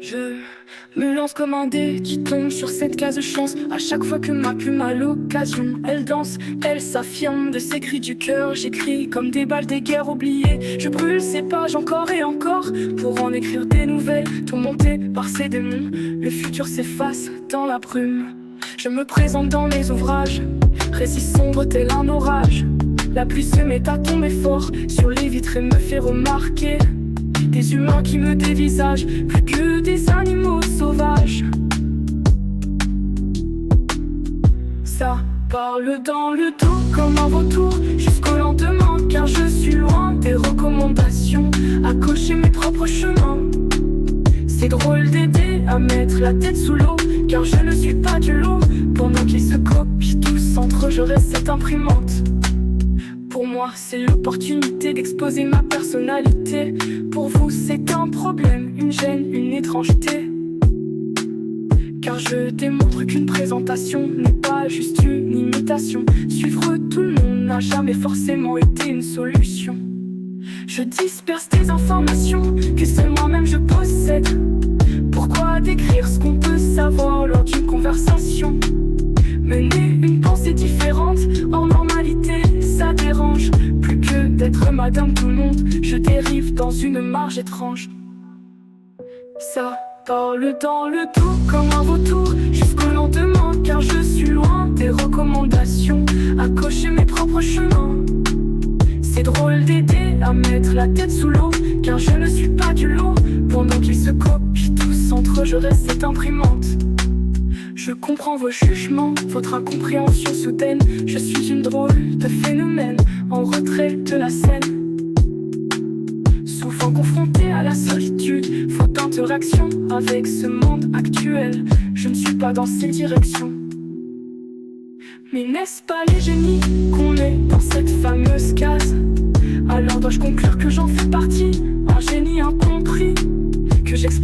Je me lance comme un dé qui tombe sur cette case de chance. À chaque fois que ma plume a l'occasion, elle danse, elle s'affirme. De ses cris du cœur, j'écris comme des balles des guerres oubliées. Je brûle ces pages encore et encore pour en écrire des nouvelles. Tourmenté par ces démons, le futur s'efface dans la brume. Je me présente dans mes ouvrages, récits sombres tel un orage. La pluie se met à tomber fort sur les vitres et me fait remarquer des humains qui me dévisagent, plus que des animaux sauvages. Ça parle dans le dos comme un vautour jusqu'au lendemain, car je suis loin des recommandations à cocher mes propres chemins. C'est drôle d'aider à mettre la tête sous l'eau, car je ne suis pas du lot. Pendant qu'ils se copient tous entre eux, je reste cette imprimante. Pour moi, c'est l'opportunité d'exposer ma personnalité. Pour vous, c'est un problème, une gêne, une étrangeté. Car je démontre qu'une présentation n'est pas juste une imitation. Suivre tout le monde n'a jamais forcément été une solution. Je disperse des informations que seul moi-même je possède. Pourquoi décrire ce qu'on peut savoir lors d'une conversation? Mener une pensée différente en normalité, ça dérange. Plus que d'être madame tout le monde, je dérive dans une marge étrange. Ça parle dans le dos comme un vautour jusqu'au lendemain, car je suis loin des recommandations à cocher mes propres chemins. C'est drôle d'aider à mettre la tête sous l'eau, car je ne suis pas du lot. Pendant qu'ils se copient tous entre eux, je reste cette imprimante. Je comprends vos jugements, votre incompréhension soudaine. Je suis une drôle de phénomène, en retrait de la scène. Souvent confronté à la solitude, faute d'interaction avec ce monde actuel. Je ne suis pas dans ces directions. Mais n'est-ce pas les génies qu'on est dans cette fameuse case? Alors dois-je conclure que j'en fais partie, un génie incompris, que j'exprime